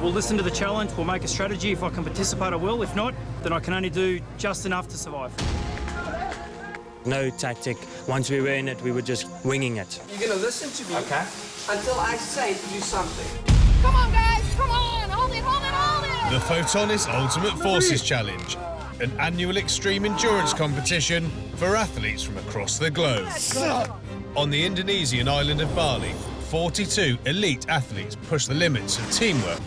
We'll listen to the challenge, we'll make a strategy. If I can participate, I will. If not, then I can only do just enough to survive. No tactic. Once we were in it, we were just winging it. You're going to listen to me, okay, until I say to do something. Come on, guys, come on! Hold it, hold it, hold it! The Photonist Ultimate Forces Challenge, an annual extreme endurance competition for athletes from across the globe. On the Indonesian island of Bali, 42 elite athletes push the limits of teamwork,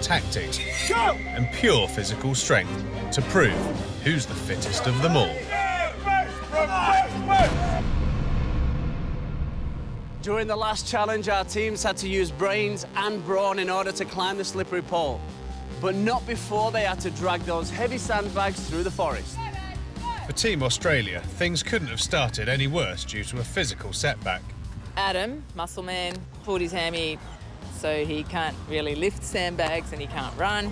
tactics, and pure physical strength to prove who's the fittest of them all. During the last challenge, our teams had to use brains and brawn in order to climb the slippery pole. But not before they had to drag those heavy sandbags through the forest. For Team Australia, things couldn't have started any worse due to a physical setback. Adam, muscle man, pulled his hammy, so he can't really lift sandbags and he can't run.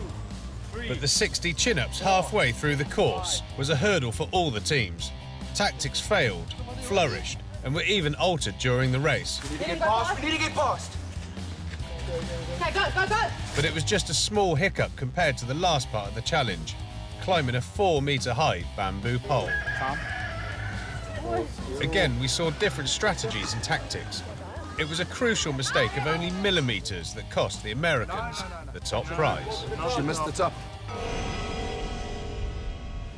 But the 60 chin-ups halfway through the course was a hurdle for all the teams. Tactics failed, flourished, and were even altered during the race. We need to get past. We need to get past. Okay, go, go, go! But it was just a small hiccup compared to the last part of the challenge, climbing a 4-metre-high bamboo pole. Again, we saw different strategies and tactics. It was a crucial mistake of only millimetres that cost the Americans the top prize. She missed the top.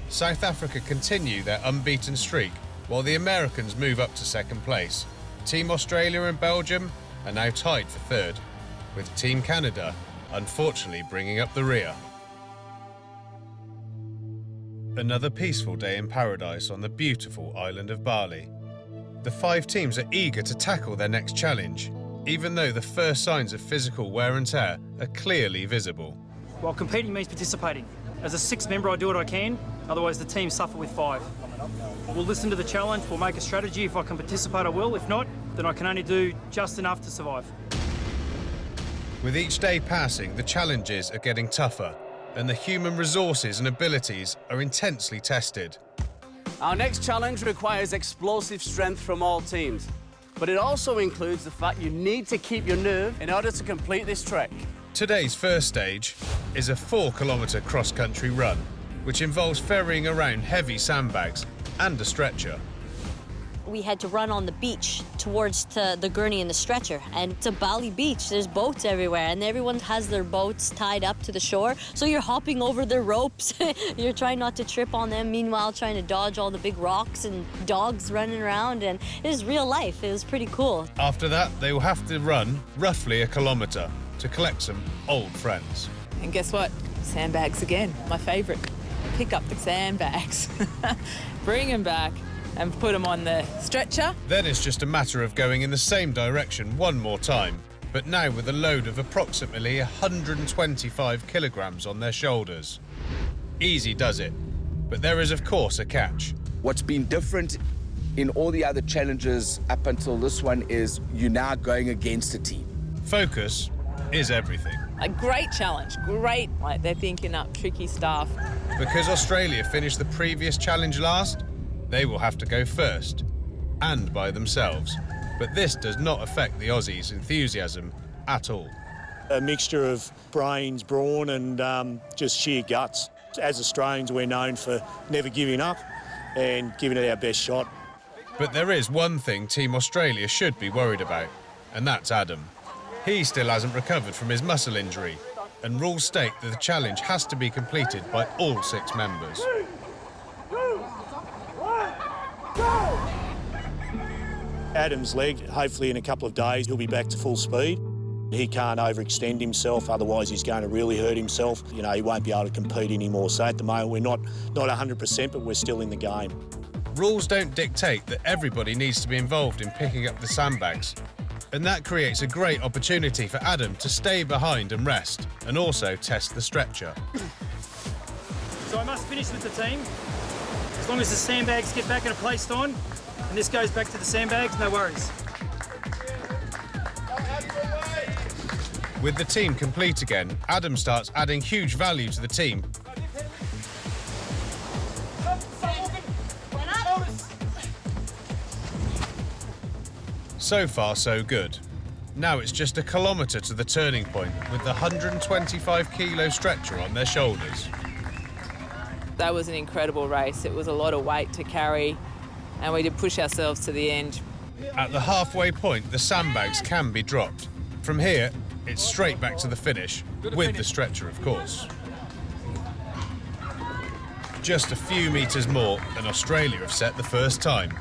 South Africa continue their unbeaten streak, while the Americans move up to second place. Team Australia and Belgium are now tied for third, with Team Canada unfortunately bringing up the rear. Another peaceful day in paradise on the beautiful island of Bali. The 5 teams are eager to tackle their next challenge, even though the first signs of physical wear and tear are clearly visible. While competing means participating. As a 6th member, I do what I can, otherwise the team suffer with 5. We'll listen to the challenge, we'll make a strategy. If I can participate, I will. If not, then I can only do just enough to survive. With each day passing, the challenges are getting tougher, and the human resources and abilities are intensely tested. Our next challenge requires explosive strength from all teams, but it also includes the fact you need to keep your nerve in order to complete this trek. Today's first stage is a 4-kilometre cross-country run, which involves ferrying around heavy sandbags and a stretcher. We had to run on the beach towards the gurney and the stretcher. And it's a Bali beach, there's boats everywhere, and everyone has their boats tied up to the shore. So you're hopping over the ropes, you're trying not to trip on them, meanwhile trying to dodge all the big rocks and dogs running around, and it was real life. It was pretty cool. After that, they will have to run roughly 1 kilometre to collect some old friends. And guess what? Sandbags again, my favourite. Pick up the sandbags, bring them back and put them on the stretcher. Then it's just a matter of going in the same direction one more time, but now with a load of approximately 125 kilograms on their shoulders. Easy does it, but there is of course a catch. What's been different in all the other challenges up until this one is you're now going against a team. Focus is everything. A great challenge, great. Like, they're thinking up tricky stuff. Because Australia finished the previous challenge last, they will have to go first, and by themselves. But this does not affect the Aussies' enthusiasm at all. A mixture of brains, brawn and just sheer guts. As Australians, we're known for never giving up and giving it our best shot. But there is one thing Team Australia should be worried about, and that's Adam. He still hasn't recovered from his muscle injury, and rules state that the challenge has to be completed by all 6 members. Adam's leg, hopefully in a couple of days, he'll be back to full speed. He can't overextend himself, otherwise he's going to really hurt himself. You know, he won't be able to compete anymore. So at the moment, we're not 100%, but we're still in the game. Rules don't dictate that everybody needs to be involved in picking up the sandbags. And that creates a great opportunity for Adam to stay behind and rest, and also test the stretcher. So I must finish with the team. As long as the sandbags get back and are placed on, and this goes back to the sandbags, no worries. With the team complete again, Adam starts adding huge value to the team. So far, so good. Now it's just a kilometre to the turning point with the 125-kilo stretcher on their shoulders. That was an incredible race. It was a lot of weight to carry, and we did push ourselves to the end. At the halfway point, the sandbags can be dropped. From here, it's straight back to the finish, with the stretcher, of course. Just a few metres more, and Australia have set the first time.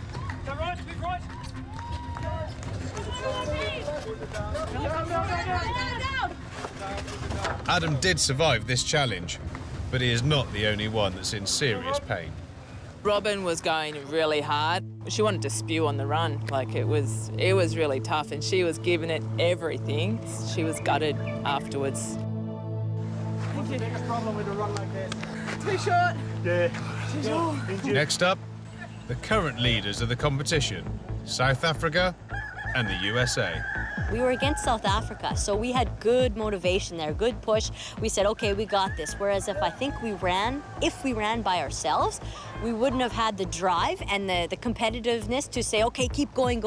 Adam did survive this challenge, but he is not the only one that's in serious pain. Robin was going really hard. She wanted to spew on the run. Like, it was really tough, and she was giving it everything. She was gutted afterwards. Biggest problem with a run like this. Too short. Yeah. Next up, the current leaders of the competition, South Africa and the USA. We were against South Africa, so we had good motivation there, good push. We said, okay, we got this. Whereas if we ran by ourselves, we wouldn't have had the drive and the competitiveness to say, okay, keep going.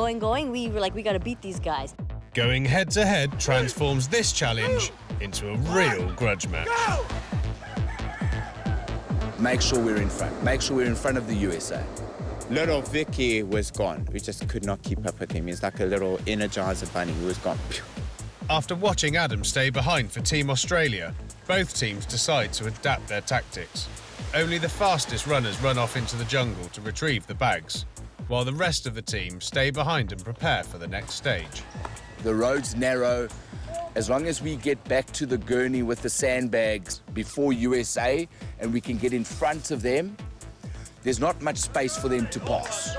We were like, we got to beat these guys. Going head-to-head transforms this challenge into a real grudge match. Make sure we're in front. Make sure we're in front of the USA. Little Vicky was gone. We just could not keep up with him. He's like a little Energizer bunny. He was gone. After watching Adam stay behind for Team Australia, both teams decide to adapt their tactics. Only the fastest runners run off into the jungle to retrieve the bags, while the rest of the team stay behind and prepare for the next stage. The road's narrow. As long as we get back to the gurney with the sandbags before USA and we can get in front of them, there's not much space for them to pass.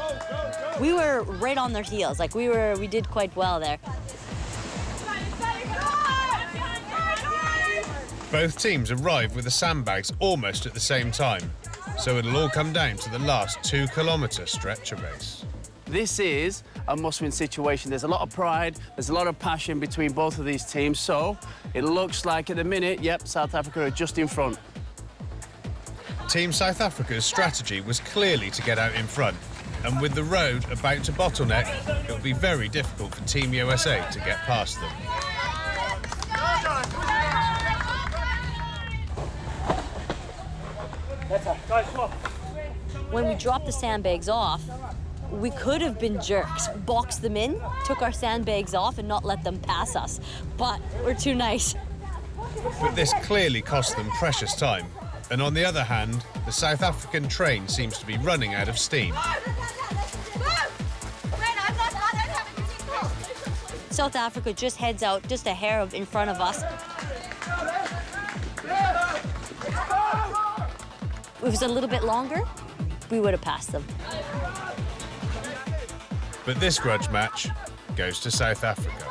We were right on their heels. Like, we did quite well there. Both teams arrive with the sandbags almost at the same time, so it'll all come down to the last 2-kilometre stretcher race. This is a must-win situation. There's a lot of pride, there's a lot of passion between both of these teams, so it looks like at the minute, yep, South Africa are just in front. Team South Africa's strategy was clearly to get out in front, and with the road about to bottleneck, it'll be very difficult for Team USA to get past them. When we dropped the sandbags off, we could have been jerks, boxed them in, took our sandbags off and not let them pass us, but we're too nice. But this clearly cost them precious time. And on the other hand, the South African train seems to be running out of steam. South Africa just heads out just a hair in front of us. If it was a little bit longer, we would have passed them. But this grudge match goes to South Africa.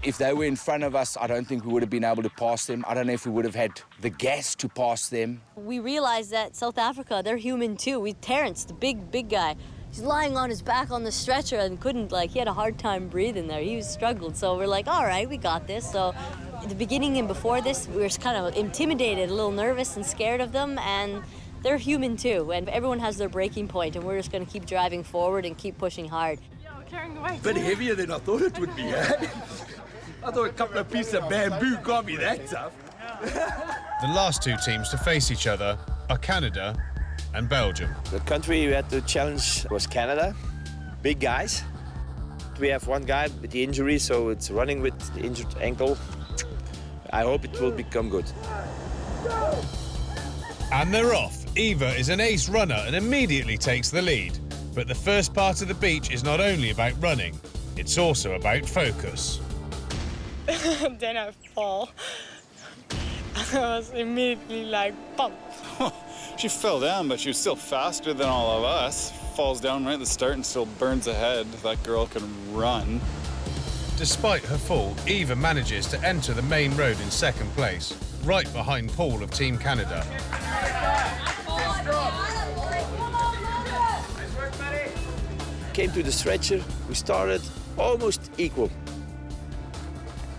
If they were in front of us, I don't think we would have been able to pass them. I don't know if we would have had the gas to pass them. We realized that South Africa, they're human too. Terrence, the big guy, he's lying on his back on the stretcher and couldn't, he had a hard time breathing there. He struggled. So we're like, all right, we got this. So at the beginning and before this, we were kind of intimidated, a little nervous and scared of them. And they're human too. And everyone has their breaking point, and we're just going to keep driving forward and keep pushing hard. Carrying the weight. Bit heavier than I thought it would be, eh? I thought a couple of pieces of bamboo can't be that tough. The last two teams to face each other are Canada and Belgium. The country we had to challenge was Canada. Big guys. We have one guy with the injury, so it's running with the injured ankle. I hope it will become good. And they're off. Eva is an ace runner and immediately takes the lead. But the first part of the beach is not only about running, it's also about focus. Then I fall. I was immediately pumped. She fell down, but she was still faster than all of us. Falls down right at the start and still burns ahead. That girl can run. Despite her fall, Eva manages to enter the main road in second place, right behind Paul of Team Canada. Came to the stretcher, we started almost equal.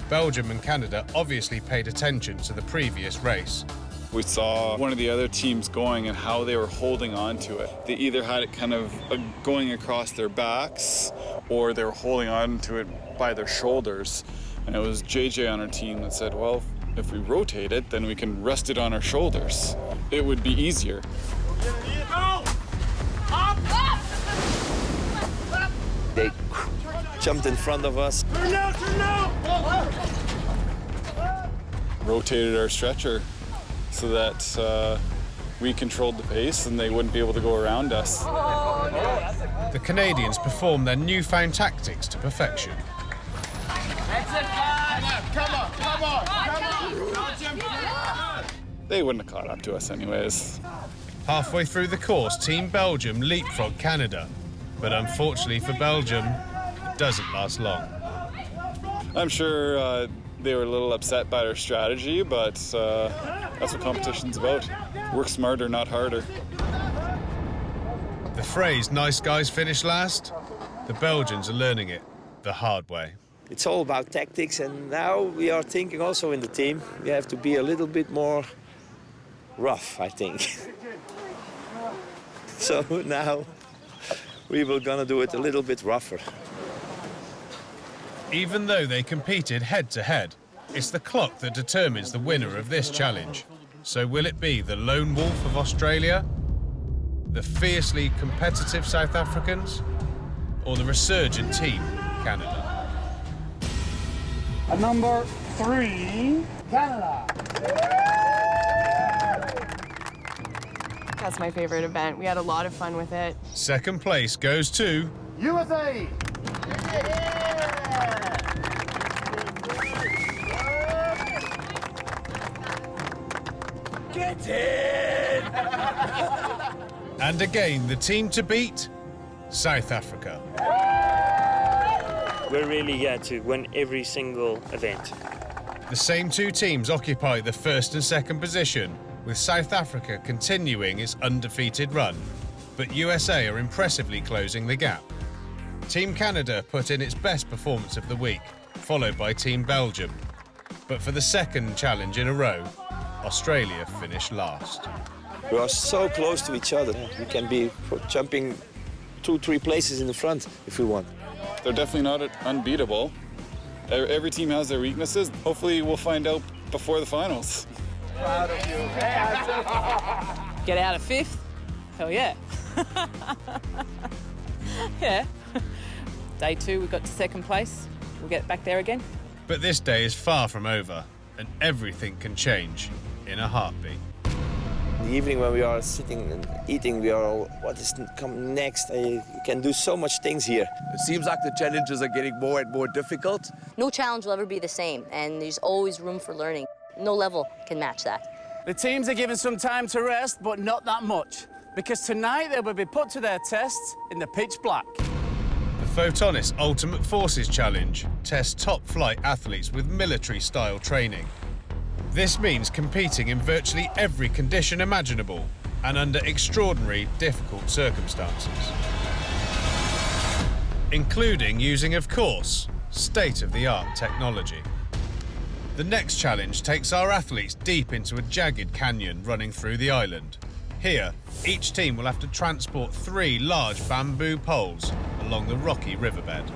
Belgium and Canada obviously paid attention to the previous race, We saw one of the other teams going and how they were holding on to it. They either had it kind of going across their backs or they were holding on to it by their shoulders. And it was JJ on our team that said, well, if we rotate it, then we can rest it on our shoulders. It would be easier. They jumped in front of us. Rotated our stretcher so that we controlled the pace and they wouldn't be able to go around us. The Canadians performed their newfound tactics to perfection. They wouldn't have caught up to us anyways. Halfway through the course, Team Belgium leapfrogged Canada. But unfortunately for Belgium, it doesn't last long. I'm sure they were a little upset by our strategy, but that's what competition's about. Work smarter, not harder. The phrase, nice guys finish last, the Belgians are learning it the hard way. It's all about tactics, and now we are thinking also in the team, we have to be a little bit more rough, I think. So now we were gonna do it a little bit rougher. Even though they competed head-to-head, it's the clock that determines the winner of this challenge. So will it be the Lone Wolf of Australia, the fiercely competitive South Africans, or the resurgent Team Canada? Number 3, Canada. That's my favorite event. We had a lot of fun with it. Second place goes to... USA. Get in! And again, the team to beat, South Africa. We're really here to win every single event. The same two teams occupy the first and second position, with South Africa continuing its undefeated run. But USA are impressively closing the gap. Team Canada put in its best performance of the week, followed by Team Belgium. But for the second challenge in a row, Australia finished last. We are so close to each other. We can be jumping 2-3 places in the front if we want. They're definitely not unbeatable. Every team has their weaknesses. Hopefully we'll find out before the finals. Proud of you. Get out of 5th? Hell yeah. Yeah. Day 2, we got to 2nd place. We'll get back there again. But this day is far from over, and everything can change in a heartbeat. In the evening when we are sitting and eating, we are all, what is coming next? You can do so much things here. It seems like the challenges are getting more and more difficult. No challenge will ever be the same, and there's always room for learning. No level can match that. The teams are given some time to rest, but not that much, because tonight they will be put to their tests in the pitch black. The Photonis Ultimate Forces Challenge tests top-flight athletes with military-style training. This means competing in virtually every condition imaginable and under extraordinary, difficult circumstances. Including using, of course, state-of-the-art technology. The next challenge takes our athletes deep into a jagged canyon running through the island. Here, each team will have to transport 3 large bamboo poles along the rocky riverbed.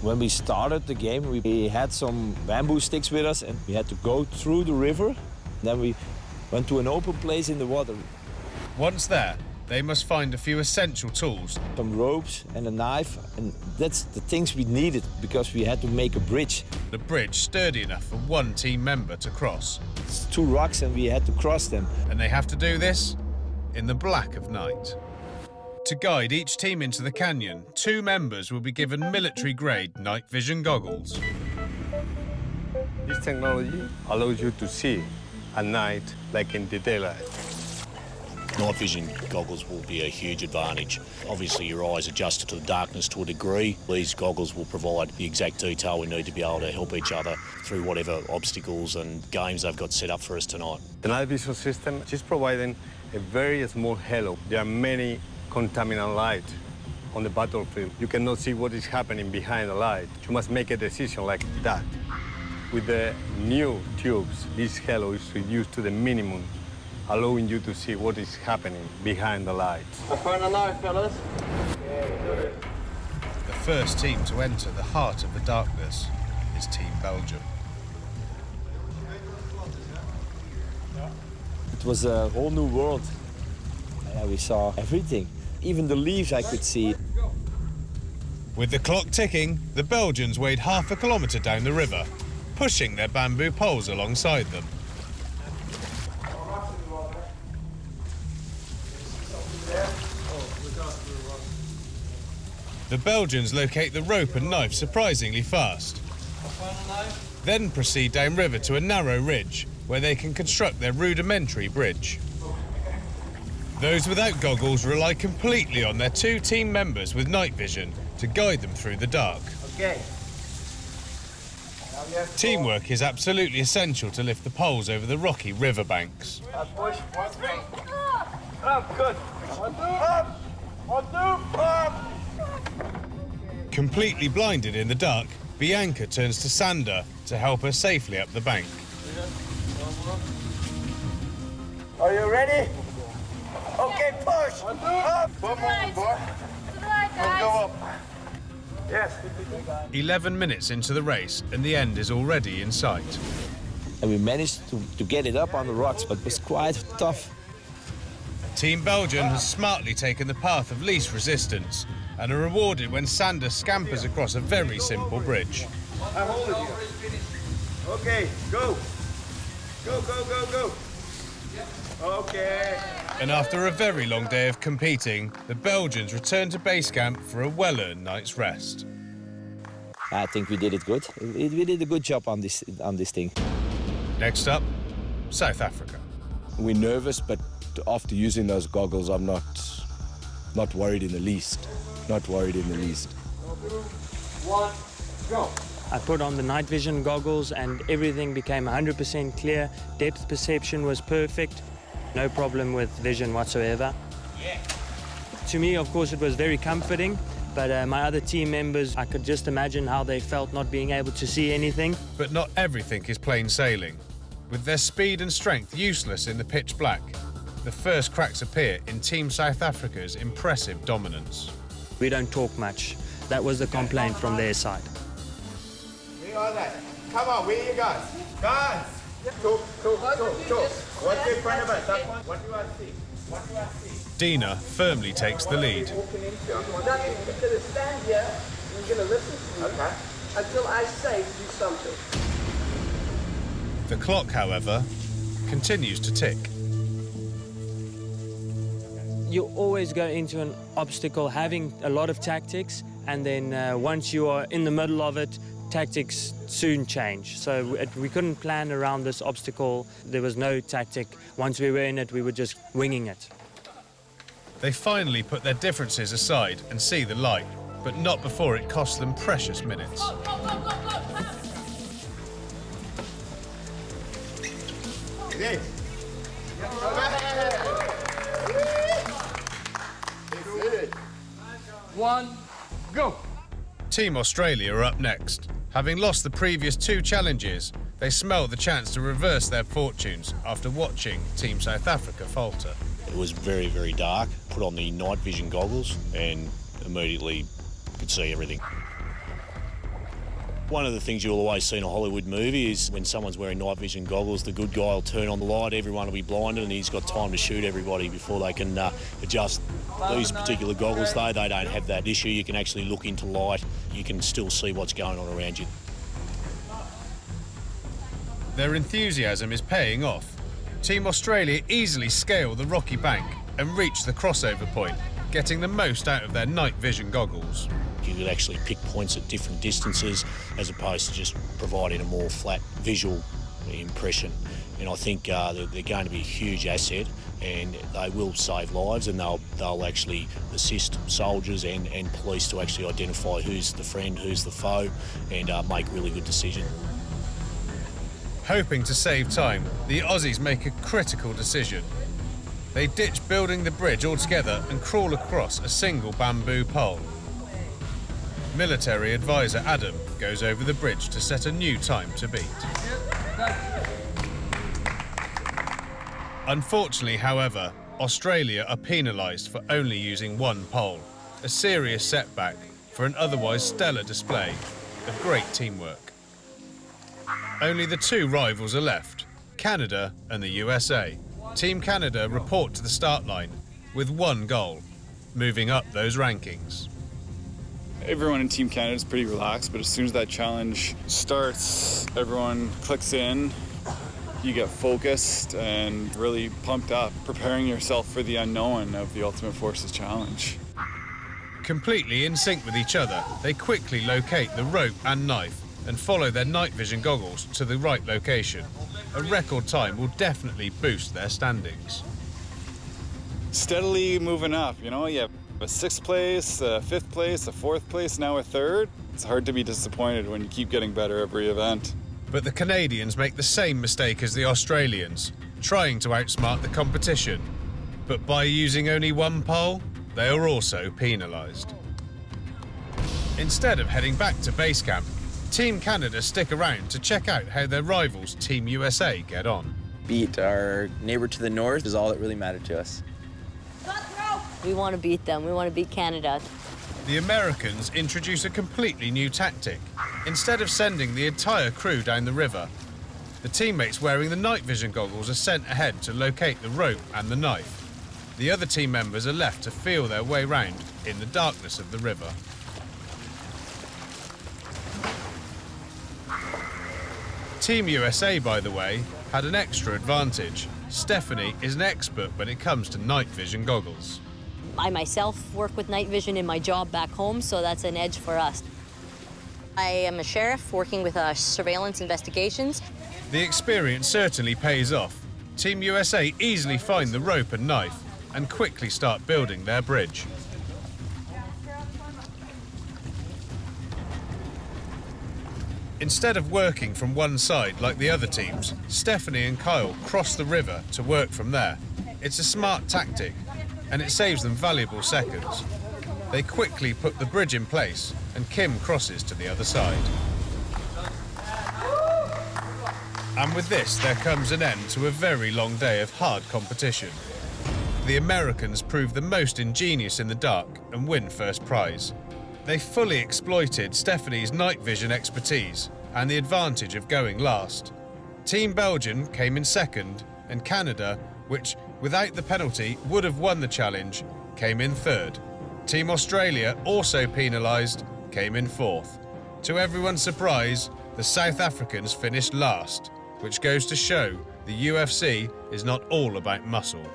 When we started the game, we had some bamboo sticks with us and we had to go through the river. Then we went to an open place in the water. Once there, they must find a few essential tools. Some ropes and a knife, and that's the things we needed because we had to make a bridge. The bridge sturdy enough for 1 team member to cross. It's 2 rocks and we had to cross them. And they have to do this in the black of night. To guide each team into the canyon, 2 members will be given military-grade night vision goggles. This technology allows you to see at night like in the daylight. Night vision goggles will be a huge advantage. Obviously your eyes adjust to the darkness to a degree. These goggles will provide the exact detail we need to be able to help each other through whatever obstacles and games they've got set up for us tonight. The night vision system is providing a very small halo. There are many contaminant light on the battlefield. You cannot see what is happening behind the light. You must make a decision like that. With the new tubes, this halo is reduced to the minimum allowing you to see what is happening behind the lights. Have fun alive, fellas. The first team to enter the heart of the darkness is Team Belgium. It was a whole new world. We saw everything. Even the leaves I could see. With the clock ticking, the Belgians wade half a kilometre down the river, pushing their bamboo poles alongside them. The Belgians locate the rope and knife surprisingly fast, then proceed downriver to a narrow ridge where they can construct their rudimentary bridge. Those without goggles rely completely on their two team members with night vision to guide them through the dark. Okay. Teamwork is absolutely essential to lift the poles over the rocky riverbanks. Push. Up, good. Up. Up. Completely blinded in the dark, Bianca turns to Sander to help her safely up the bank. Are you ready? Okay, push. Up. One more, boy. To the right, guys. Go up. Yes. 11 minutes into the race and the end is already in sight. And we managed to get it up on the rocks, but it was quite tough. Team Belgium has smartly taken the path of least resistance and are rewarded when Sander scampers across a very simple bridge. I'm holding you. Okay, go. Go. Okay. And after a very long day of competing, the Belgians return to base camp for a well-earned night's rest. I think we did it good. We did a good job on this thing. Next up, South Africa. We're nervous, but after using those goggles, I'm not worried in the least. Not worried in the least. 1, go. I put on the night vision goggles and everything became 100% clear. Depth perception was perfect. No problem with vision whatsoever. Yeah. To me, of course, it was very comforting, but my other team members, I could just imagine how they felt not being able to see anything. But not everything is plain sailing. With their speed and strength useless in the pitch black, the first cracks appear in Team South Africa's impressive dominance. We don't talk much. That was the complaint from their side. We are that. Come on, where are you guys? Guys! Talk. What's in front of us? That one? What do I see? Dina firmly takes the lead. Nothing. You're going to stand here. You're going to listen to me. Okay. Until I say do something. The clock, however, continues to tick. You always go into an obstacle having a lot of tactics, and then once you are in the middle of it, tactics soon change. So we couldn't plan around this obstacle. There was no tactic. Once we were in it, we were just winging it. They finally put their differences aside and see the light, but not before it costs them precious minutes. Hey. 1, go. Team Australia are up next. Having lost the previous 2 challenges, they smell the chance to reverse their fortunes after watching Team South Africa falter. It was very, very dark. Put on the night vision goggles and immediately could see everything. One of the things you'll always see in a Hollywood movie is when someone's wearing night vision goggles, the good guy will turn on the light, everyone will be blinded, and he's got time to shoot everybody before they can adjust. These particular goggles, though, they don't have that issue. You can actually look into light. You can still see what's going on around you. Their enthusiasm is paying off. Team Australia easily scale the rocky bank and reach the crossover point, getting the most out of their night vision goggles. You could actually pick points at different distances as opposed to just providing a more flat visual impression. And I think they're going to be a huge asset, and they will save lives, and they'll actually assist soldiers and police to actually identify who's the friend, who's the foe, and make really good decisions. Hoping to save time, the Aussies make a critical decision. They ditch building the bridge altogether and crawl across a single bamboo pole. Military advisor Adam goes over the bridge to set a new time to beat. Unfortunately, however, Australia are penalised for only using one pole, a serious setback for an otherwise stellar display of great teamwork. Only the two rivals are left, Canada and the USA. Team Canada report to the start line with one goal, moving up those rankings. Everyone in Team Canada is pretty relaxed, but as soon as that challenge starts, everyone clicks in, you get focused and really pumped up, preparing yourself for the unknown of the Ultimate Forces Challenge. Completely in sync with each other, they quickly locate the rope and knife and follow their night vision goggles to the right location. A record time will definitely boost their standings. Steadily moving up, you know, you have a 6th place, a 5th place, a 4th place, now a 3rd. It's hard to be disappointed when you keep getting better every event. But the Canadians make the same mistake as the Australians, trying to outsmart the competition. But by using only one pole, they are also penalised. Instead of heading back to base camp, Team Canada stick around to check out how their rivals Team USA get on. Beat our neighbour to the north is all that really mattered to us. We want to beat them. We want to beat Canada. The Americans introduce a completely new tactic. Instead of sending the entire crew down the river, the teammates wearing the night vision goggles are sent ahead to locate the rope and the knife. The other team members are left to feel their way round in the darkness of the river. Team USA, by the way, had an extra advantage. Stephanie is an expert when it comes to night vision goggles. I myself work with night vision in my job back home, so that's an edge for us. I am a sheriff working with surveillance investigations. The experience certainly pays off. Team USA easily find the rope and knife and quickly start building their bridge. Instead of working from one side like the other teams, Stephanie and Kyle cross the river to work from there. It's a smart tactic, and it saves them valuable seconds. They quickly put the bridge in place, and Kim crosses to the other side. And with this, there comes an end to a very long day of hard competition. The Americans prove the most ingenious in the dark and win first prize. They fully exploited Stephanie's night vision expertise and the advantage of going last. Team Belgium came in second, and Canada, which without the penalty would have won the challenge, came in third. Team Australia, also penalised, came in fourth. To everyone's surprise, the South Africans finished last, which goes to show the UFC is not all about muscle.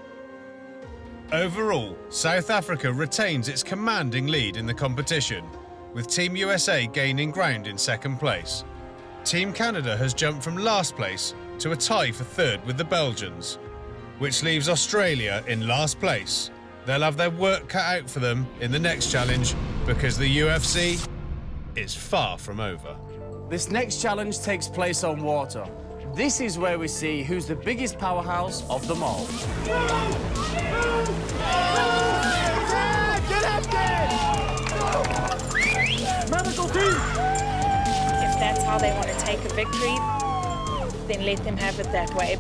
Overall, South Africa retains its commanding lead in the competition, with Team USA gaining ground in second place. Team Canada has jumped from last place to a tie for third with the Belgians, which leaves Australia in last place. They'll have their work cut out for them in the next challenge because the UFC is far from over. This next challenge takes place on water. This is where we see who's the biggest powerhouse of them all. Get up there! Medical team! If that's how they want to take a victory, then let them have it that way.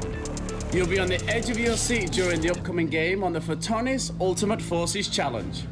You'll be on the edge of your seat during the upcoming game on the Photonis Ultimate Forces Challenge.